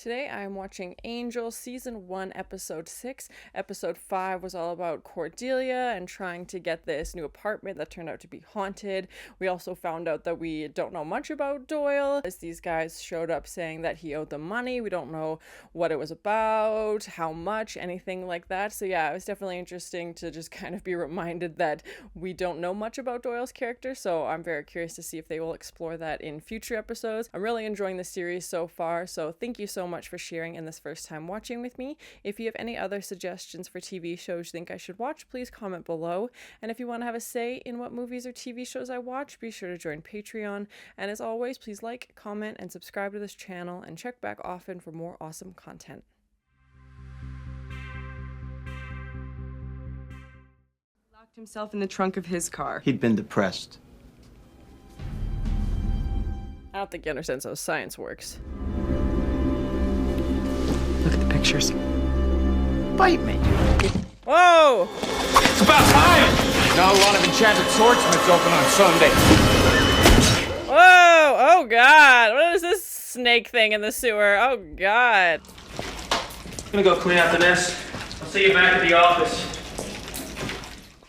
Today I am watching Angel Season 1, Episode 6. Episode 5 was all about Cordelia and trying to get this new apartment that turned out to be haunted. We also found out that we don't know much about Doyle, as these guys showed up saying that he owed them money. We don't know what it was about, how much, anything like that. So yeah, it was definitely interesting to just kind of be reminded that we don't know much about Doyle's character, so I'm very curious to see if they will explore that in future episodes. I'm really enjoying the series so far, so thank you so much for sharing in this first time watching with me. If you have any other suggestions for TV shows you think I should watch, please comment below. And if you want to have a say in what movies or TV shows I watch, be sure to join Patreon. And as always, please like, comment, and subscribe to this channel, and check back often for more awesome content. Locked himself in the trunk of his car. He'd been depressed. I don't think he understands how science works. Look at the pictures. Bite me. Whoa! It's about time! Now a lot of enchanted swordsmiths open on Sunday. Whoa! Oh god! What is this snake thing in the sewer? Oh god. I'm gonna go clean after this. I'll see you back at the office.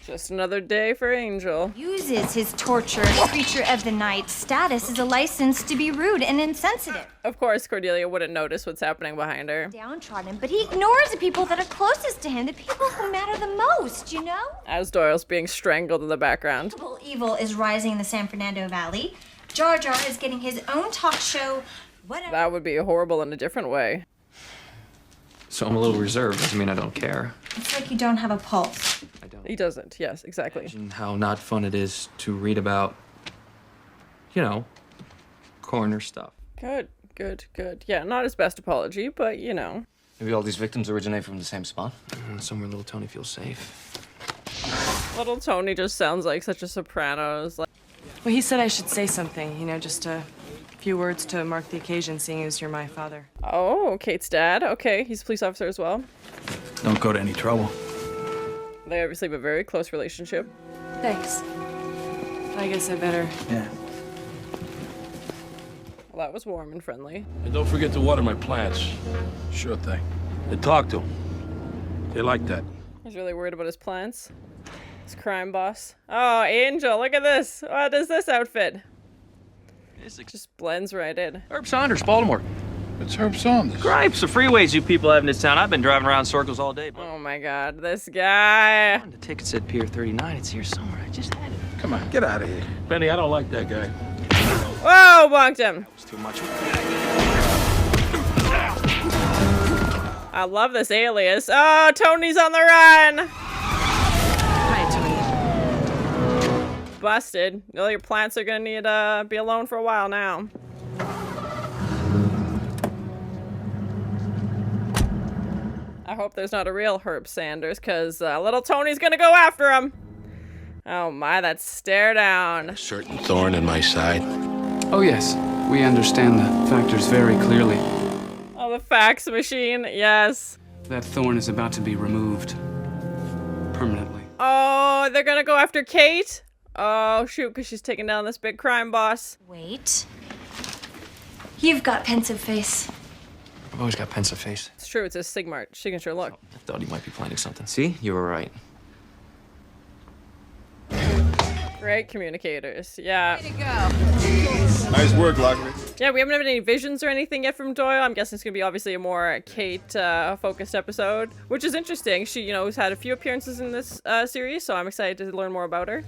Just another day for Angel. Uses his torture creature of the night status as a license to be rude and insensitive. Of course, Cordelia wouldn't notice what's happening behind her. Downtrodden, but he ignores the people that are closest to him, the people who matter the most, you know? As Doyle's being strangled in the background. Evil is rising in the San Fernando Valley. Jar Jar is getting his own talk show. Whatever. That would be horrible in a different way. So I'm a little reserved. Doesn't mean I don't care. It's like you don't have a pulse. I don't. He doesn't. Yes, exactly. Imagine how not fun it is to read about, you know, coroner stuff. Good, good, good. Yeah, not his best apology, but you know. Maybe all these victims originate from the same spot? Somewhere little Tony feels safe. Little Tony just sounds like such a Sopranos. Like, Well, he said I should say something, you know, just a few words to mark the occasion, seeing as you're my father. oh, Kate's dad. Okay, he's a police officer as well. Don't go to any trouble. They obviously have a very close relationship. Thanks. I guess I better. Yeah. Well, that was warm and friendly. And don't forget to water my plants. Sure thing. And talk to them. They like that. He's really worried about his plants. His crime boss. Oh, Angel, look at this. What is this outfit? Just blends right in. Herb Saunders, Baltimore. It's Herb Saunders. Gripes of freeways you people have in this town. I've been driving around circles all day, but Oh my god, this guy. The ticket said Pier 39. It's here somewhere. I just had it. Come on, get out of here. Benny, I don't like that guy. Whoa, bonked him. It's too much. I love this alias. Oh, Tony's on the run. Hi, Tony. Busted. Well, your plants are gonna need to be alone for a while now. I hope there's not a real Herb Sanders, because little Tony's gonna go after him. Oh my, that stare down. A certain thorn in my side. Oh yes, we understand the factors very clearly. Oh, the fax machine, yes. That thorn is about to be removed. Permanently. Oh, they're gonna go after Kate? Oh, shoot, because she's taking down this big crime boss. Wait. You've got pensive face. I've always got pensive face. It's true, it's his signature look. I thought he might be planning something. See? You were right. Great communicators, yeah. Nice work, Lockley. Yeah, we haven't had any visions or anything yet from Doyle. I'm guessing it's gonna be obviously a more Kate-focused episode, which is interesting. She, you know, has had a few appearances in this series, so I'm excited to learn more about her.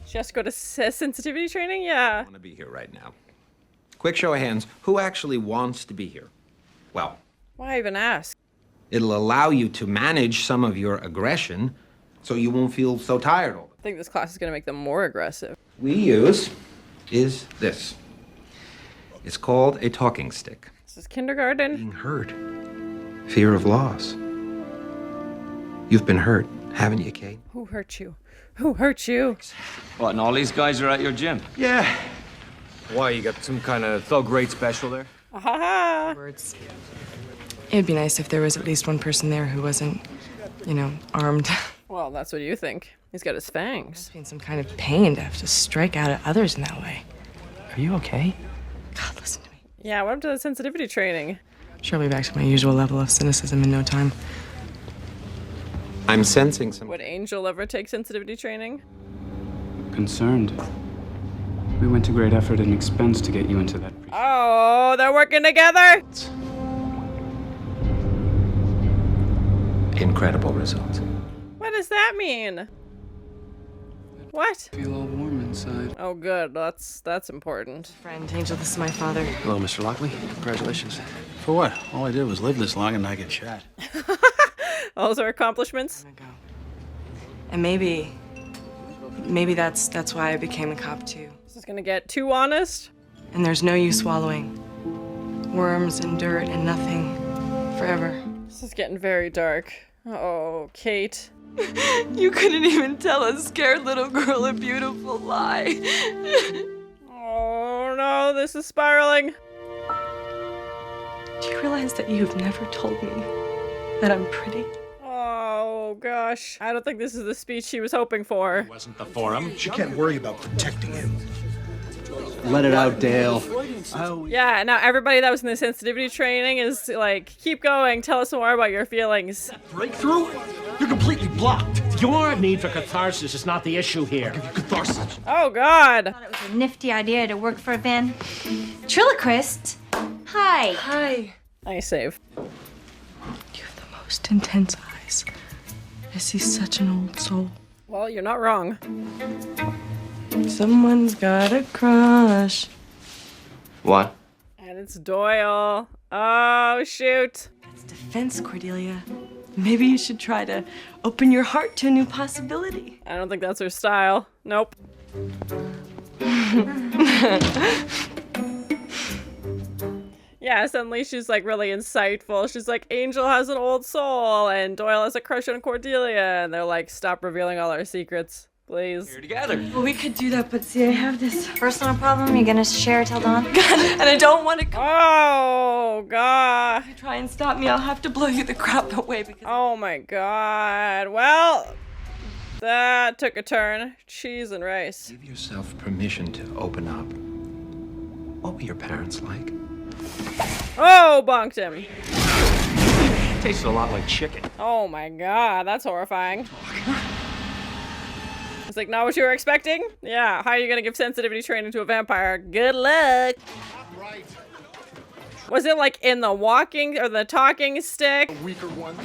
She has to go to sensitivity training? Yeah. I want to be here right now. Quick show of hands. Who actually wants to be here? Well, Why even ask? it'll allow you to manage some of your aggression so you won't feel so tired all the time. I think this class is gonna make them more aggressive. We use is this. It's called a talking stick. This is kindergarten. Being hurt. Fear of loss. You've been hurt, haven't you, Kate? Who hurt you? Who hurt you? What, and all these guys are at your gym? Yeah. Why, you got some kind of thug raid special there? Ahaha. Words. It'd be nice if there was at least one person there who wasn't, you know, armed. Well, that's what you think. He's got his fangs. Must be in some kind of pain to have to strike out at others in that way. Are you okay? God, listen to me. Yeah, what happened to the sensitivity training? She'll be back to my usual level of cynicism in no time. I'm sensing some. Would Angel ever take sensitivity training? Concerned. We went to great effort and expense to get you into that. Oh, they're working together? Incredible results. What does that mean? What? Feel all warm inside. Oh, good. That's important. Friend, Angel, this is my father. Hello, Mr. Lockley. Congratulations. For what? All I did was live this long and not get shot. Those are accomplishments. And maybe that's why I became a cop too. This is gonna get too honest. And there's no use swallowing worms and dirt and nothing forever. This is getting very dark. Oh, Kate. You couldn't even tell a scared little girl a beautiful lie. Oh no, this is spiraling. Do you realize that you've never told me that I'm pretty? Oh gosh. I don't think this is the speech she was hoping for. Wasn't the forum. She can't worry about protecting him. Let it out, Dale. Yeah, now everybody that was in the sensitivity training is like, keep going, tell us more about your feelings. Breakthrough? You're completely blocked. Your need for catharsis is not the issue here. Catharsis. Oh god. I thought it was a nifty idea to work for a ventriloquist. Hi. Hi. Nice save. You have the most intense eyes. I see such an old soul. Well, you're not wrong. Someone's got a crush. What? And it's Doyle. Oh, shoot. That's defense, Cordelia. Maybe you should try to open your heart to a new possibility. I don't think that's her style. Nope. Yeah, suddenly she's like really insightful. She's like, Angel has an old soul and Doyle has a crush on Cordelia. And they're like, stop revealing all our secrets, please. We're together. Well, we could do that, but see, I have this Personal problem? You're gonna share till dawn? and I don't want to go. Oh, God. If you try and stop me, I'll have to blow you the crap away because... Oh, my God. Well, that took a turn. Cheese and rice. Give yourself permission to open up. What were your parents like? Oh, bonked him. Tasted a lot like chicken. Oh, my God. That's horrifying. It's like, not what you were expecting? Yeah, how are you gonna give sensitivity training to a vampire? Good luck. Was it like in the walking or the talking stick? Weaker ones.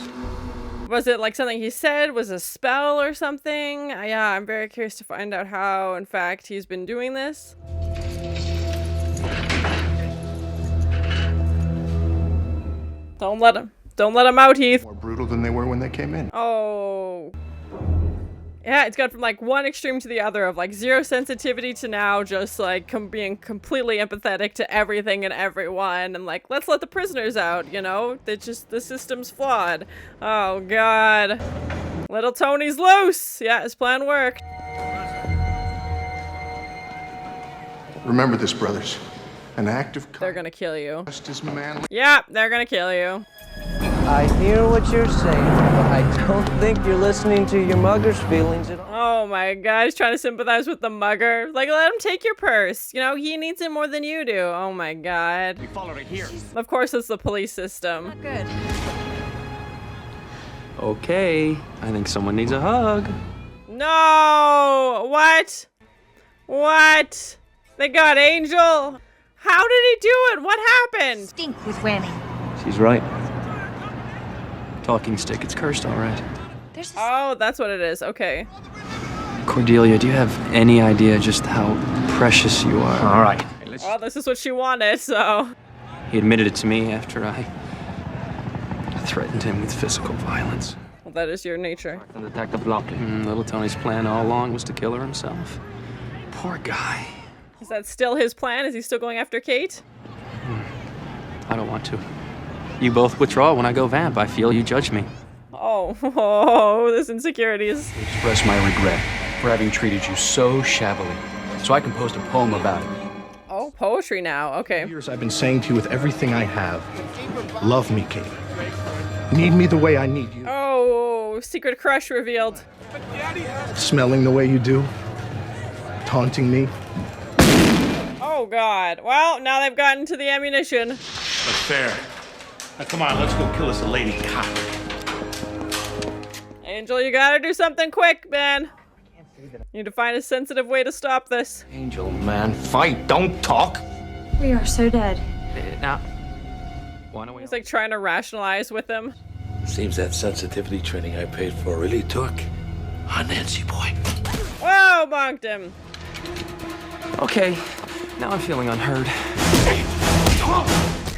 Was it like something he said was a spell or something? Yeah, I'm very curious to find out how, in fact, he's been doing this. Don't let him out, Heath. More brutal than they were when they came in. Oh. Yeah, it's gone from like one extreme to the other of like zero sensitivity to now just like being completely empathetic to everything and everyone and like, let's let the prisoners out, you know? They just, the system's flawed. Oh God. Little Tony's loose. Yeah, his plan worked. Remember this, brothers. An act of They're gonna kill you. just as manly. Yeah, they're gonna kill you. I hear what you're saying, but I don't think you're listening to your mugger's feelings at all. Oh my God, he's trying to sympathize with the mugger. Like, let him take your purse. You know, he needs it more than you do. Oh my God. We followed it here. Of course, it's the police system. Not good. Okay, I think someone needs a hug. No! What? What? They got Angel? How did he do it? What happened? Stink with whammy. She's right. Talking stick, it's cursed, all right. Oh, that's what it is. Okay. Cordelia, do you have any idea just how precious you are? All right. Well, this is what she wanted, so. He admitted it to me after I threatened him with physical violence. Well, that is your nature. Detective Lockley. Little Tony's plan all along was to kill her himself. Poor guy. Is that still his plan? Is he still going after Kate? I don't want to. You both withdraw when I go vamp. I feel you judge me. Oh, this insecurities. Express my regret for having treated you so shabbily, so I composed a poem about it. Oh, poetry now. Okay. Years I've been saying to you with everything I have, love me, Kate. Need me the way I need you. Oh, secret crush revealed. Smelling the way you do. Taunting me. Oh, God. Well, now they've gotten to the ammunition. That's fair. Now, come on, let's go kill us a lady cop. Angel, you gotta do something quick, man. You need to find a sensitive way to stop this. Angel, man, fight, don't talk. We are so dead. Now, why don't we... He's like trying to rationalize with him. Seems that sensitivity training I paid for really took. Huh, Nancy boy? Whoa, bonked him. Okay, now I'm feeling unheard.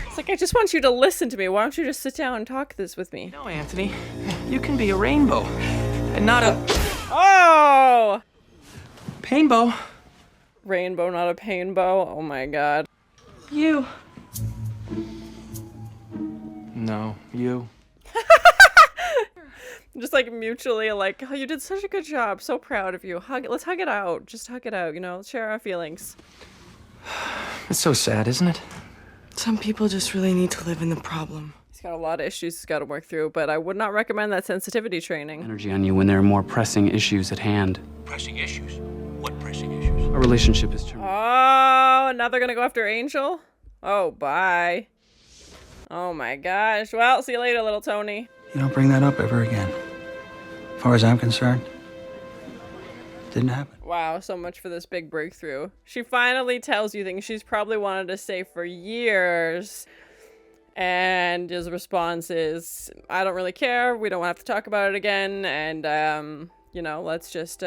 It's like, I just want you to listen to me. Why don't you just sit down and talk this with me? No, Anthony, you can be a rainbow and not a... Oh! Painbow. Rainbow, not a painbow. Oh my God. You. No, you. Just like mutually like, oh, you did such a good job. So proud of you. Let's hug it out. Just hug it out, you know, let's share our feelings. It's so sad, isn't it? Some people just really need to live in the problem. He's got a lot of issues he's got to work through, but I would not recommend that sensitivity training. Energy on you when there are more pressing issues at hand. Pressing issues? What pressing issues? A relationship is terminated. Oh, now they're gonna go after Angel? Oh, bye. Oh my gosh. Well, see you later, little Tony. You don't bring that up ever again. As far as I'm concerned, didn't happen. Wow, so much for this big breakthrough. She finally tells you things she's probably wanted to say for years. And his response is, I don't really care. We don't have to talk about it again. And, you know, let's just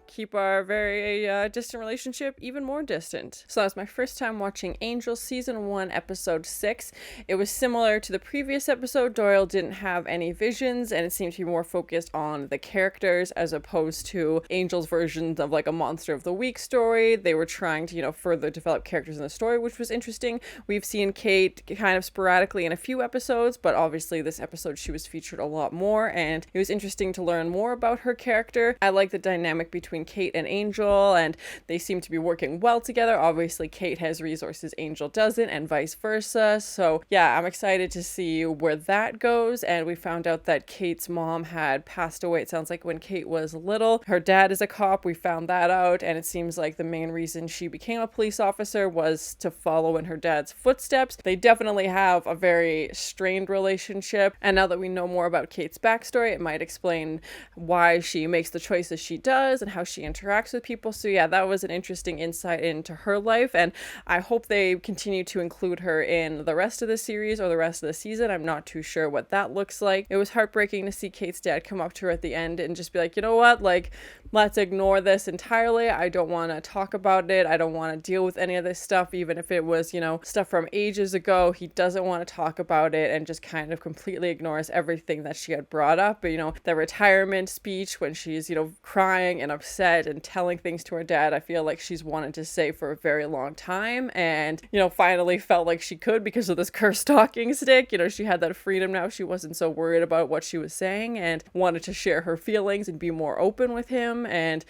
keep our very distant relationship even more distant. So that was my first time watching Angel Season 1, Episode 6. It was similar to the previous episode. Doyle didn't have any visions, and it seemed to be more focused on the characters as opposed to Angel's version of like a Monster of the Week story. They were trying to, you know, further develop characters in the story, which was interesting. We've seen Kate kind of sporadically in a few episodes, but obviously this episode she was featured a lot more, and it was interesting to learn more about her character. I like the dynamic between Kate and Angel, and they seem to be working well together. Obviously, Kate has resources Angel doesn't, and vice versa. So yeah, I'm excited to see where that goes. And we found out that Kate's mom had passed away, it sounds like, when Kate was little. Her dad is a cop. We found that out, and it seems like the main reason she became a police officer was to follow in her dad's footsteps. They definitely have a very strained relationship, and now that we know more about Kate's backstory, it might explain why she makes the choices she does and how she interacts with people. So yeah, that was an interesting insight into her life, and I hope they continue to include her in the rest of the series or the rest of the season. I'm not too sure what that looks like. It was heartbreaking to see Kate's dad come up to her at the end and just be like, you know what, like, let's ignore this entirely. I don't want to talk about it. I don't want to deal with any of this stuff, even if it was, you know, stuff from ages ago. He doesn't want to talk about it and just kind of completely ignores everything that she had brought up. But, you know, the retirement speech when she's, you know, crying and upset and telling things to her dad, I feel like she's wanted to say for a very long time, and, you know, finally felt like she could because of this cursed talking stick. You know, she had that freedom now. She wasn't so worried about what she was saying and wanted to share her feelings and be more open with him. And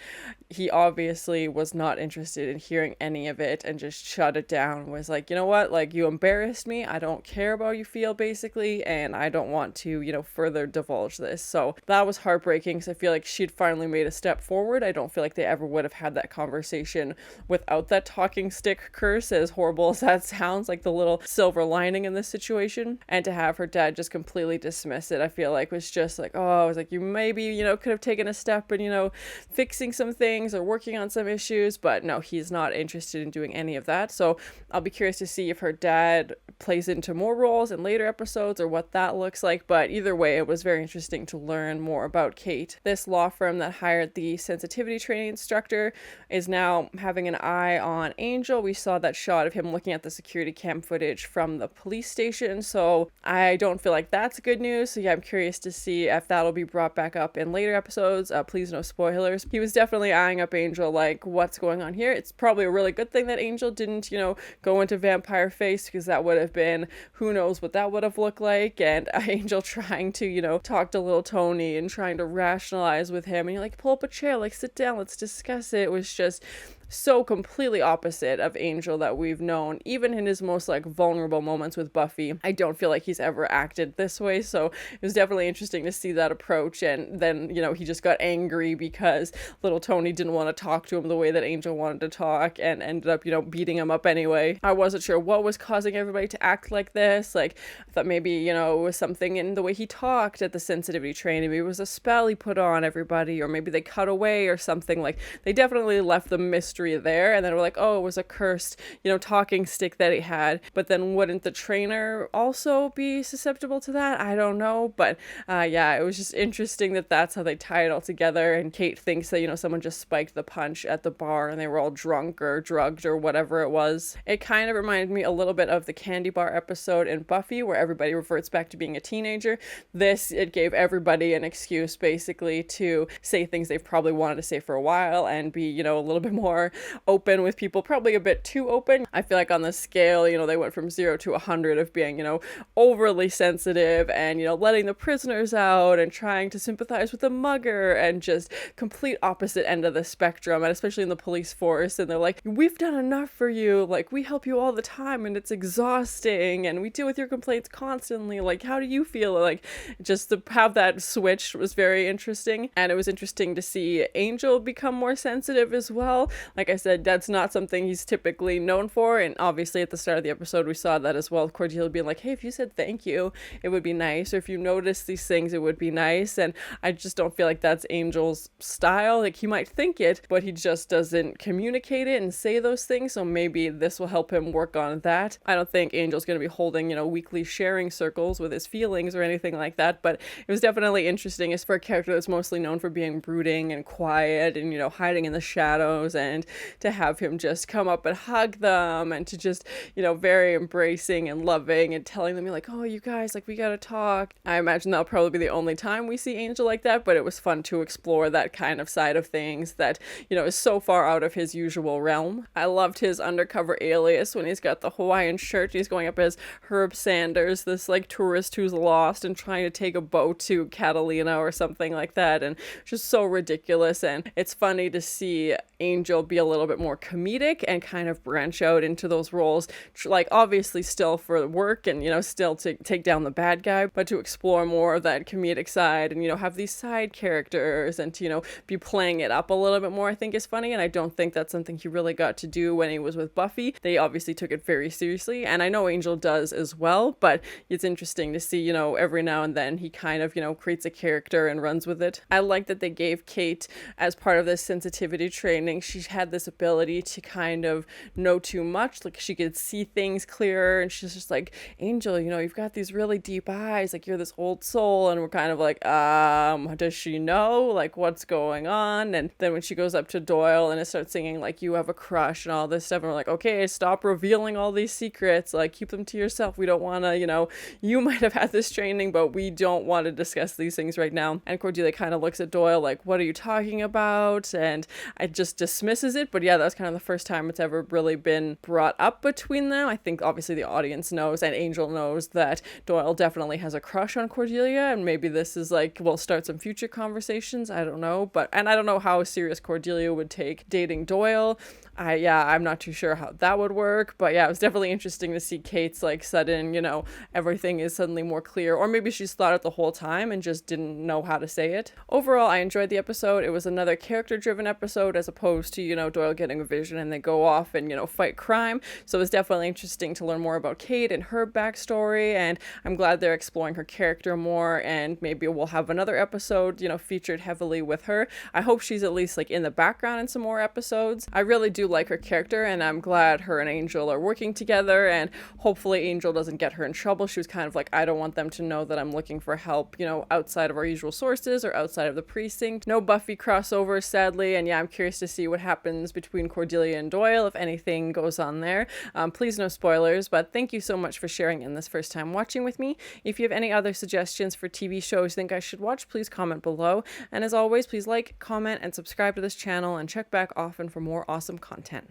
he obviously was not interested in hearing any of it and just shut it down, was like, you know what, like, you embarrassed me. I don't care about how you feel, basically, and I don't want to, you know, further divulge this. So that was heartbreaking because I feel like she'd finally made a step forward. I don't feel like they ever would have had that conversation without that talking stick curse, as horrible as that sounds, like the little silver lining in this situation. And to have her dad just completely dismiss it, I feel like was just like, oh, I was like, you maybe, you know, could have taken a step and, you know, fixing some things or working on some issues, but no, he's not interested in doing any of that. So I'll be curious to see if her dad plays into more roles in later episodes or what that looks like. But either way, it was very interesting to learn more about Kate. This law firm that hired the sensitivity training instructor is now having an eye on Angel. We saw that shot of him looking at the security cam footage from the police station, so I don't feel like that's good news. So yeah, I'm curious to see if that'll be brought back up in later episodes. Please no spoilers. He was definitely eyeing up Angel, like, what's going on here? It's probably a really good thing that Angel didn't, you know, go into vampire face, because that would have been, who knows what that would have looked like. And Angel trying to, you know, talk to little Tony and trying to rationalize with him, and you're like, pull up a chair, like, sit down, let's discuss it. It was just so completely opposite of Angel that we've known. Even in his most like vulnerable moments with Buffy, I don't feel like he's ever acted this way. So it was definitely interesting to see that approach. And then, you know, he just got angry because little Tony didn't want to talk to him the way that Angel wanted to talk, and ended up, you know, beating him up anyway. I wasn't sure what was causing everybody to act like this. Like, I thought maybe, you know, it was something in the way he talked at the sensitivity training. Maybe it was a spell he put on everybody, or maybe they cut away or something. Like, they definitely left the mystery there, and then we're like, oh, it was a cursed, you know, talking stick that he had. But then wouldn't the trainer also be susceptible to that? I don't know. But yeah, it was just interesting that that's how they tie it all together. And Kate thinks that, you know, someone just spiked the punch at the bar and they were all drunk or drugged or whatever it was. It kind of reminded me a little bit of the candy bar episode in Buffy where everybody reverts back to being a teenager. This, it gave everybody an excuse basically to say things they've probably wanted to say for a while and be, you know, a little bit more open with people, probably a bit too open. I feel like on the scale, you know, they went from 0 to 100 of being, you know, overly sensitive and, you know, letting the prisoners out and trying to sympathize with the mugger, and just complete opposite end of the spectrum, and especially in the police force. And they're like, we've done enough for you, like we help you all the time and it's exhausting and we deal with your complaints constantly, like how do you feel? Like, just to have that switch was very interesting. And it was interesting to see Angel become more sensitive as well. Like I said, that's not something he's typically known for, and obviously at the start of the episode we saw that as well. Cordelia being like, hey, if you said thank you it would be nice, or if you notice these things it would be nice. And I just don't feel like that's Angel's style. Like, he might think it, but he just doesn't communicate it and say those things. So maybe this will help him work on that. I don't think Angel's going to be holding, you know, weekly sharing circles with his feelings or anything like that, but it was definitely interesting as for a character that's mostly known for being brooding and quiet and, you know, hiding in the shadows, and to have him just come up and hug them, and to just, you know, very embracing and loving and telling them, like, oh, you guys, like, we gotta talk. I imagine that'll probably be the only time we see Angel like that, but it was fun to explore that kind of side of things that, you know, is so far out of his usual realm. I loved his undercover alias when he's got the Hawaiian shirt. He's going up as Herb Sanders, this like tourist who's lost and trying to take a boat to Catalina or something like that, and just so ridiculous. And it's funny to see Angel be a little bit more comedic and kind of branch out into those roles, like obviously still for work and, you know, still to take down the bad guy, but to explore more of that comedic side and, you know, have these side characters and to, you know, be playing it up a little bit more, I think is funny. And I don't think that's something he really got to do when he was with Buffy. They obviously took it very seriously, and I know Angel does as well, but it's interesting to see, you know, every now and then he kind of, you know, creates a character and runs with it. I like that they gave Kate, as part of this sensitivity training, she had this ability to kind of know too much, like she could see things clearer, and she's just like, Angel, you know, you've got these really deep eyes, like you're this old soul. And we're kind of like, does she know, like, what's going on? And then when she goes up to Doyle and it starts singing like you have a crush and all this stuff, and we're like, okay, stop revealing all these secrets, like keep them to yourself, we don't want to, you know, you might have had this training but we don't want to discuss these things right now. And Cordelia kind of looks at Doyle like, what are you talking about? And I just dismisses it. But yeah, that was kind of the first time it's ever really been brought up between them. I think obviously the audience knows and Angel knows that Doyle definitely has a crush on Cordelia, and maybe this is like, we'll start some future conversations, I don't know. But, and I don't know how serious Cordelia would take dating Doyle. I'm not too sure how that would work, but yeah, it was definitely interesting to see Kate's like sudden, you know, everything is suddenly more clear, or maybe she's thought it the whole time and just didn't know how to say it. Overall, I enjoyed the episode. It was another character-driven episode as opposed to, you know, Doyle getting a vision and they go off and, you know, fight crime. So it was definitely interesting to learn more about Kate and her backstory, and I'm glad they're exploring her character more, and maybe we'll have another episode, you know, featured heavily with her. I hope she's at least like in the background in some more episodes. I really do like her character, and I'm glad her and Angel are working together, and hopefully Angel doesn't get her in trouble. She was kind of like, I don't want them to know that I'm looking for help, you know, outside of our usual sources or outside of the precinct. No Buffy crossover, sadly, and yeah, I'm curious to see what happens between Cordelia and Doyle, if anything goes on there. Please no spoilers, but thank you so much for sharing in this first time watching with me. If you have any other suggestions for TV shows you think I should watch, please comment below, and as always, please like, comment, and subscribe to this channel, and check back often for more awesome content.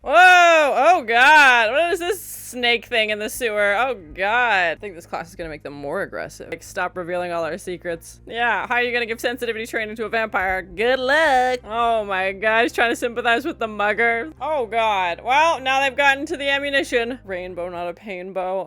Whoa! Oh god! What is this snake thing in the sewer? Oh god! I think this class is gonna make them more aggressive. Like, stop revealing all our secrets. Yeah, how are you gonna give sensitivity training to a vampire? Good luck! Oh my god, he's trying to sympathize with the mugger. Oh god. Well, now they've gotten to the ammunition. Rainbow, not a painbow.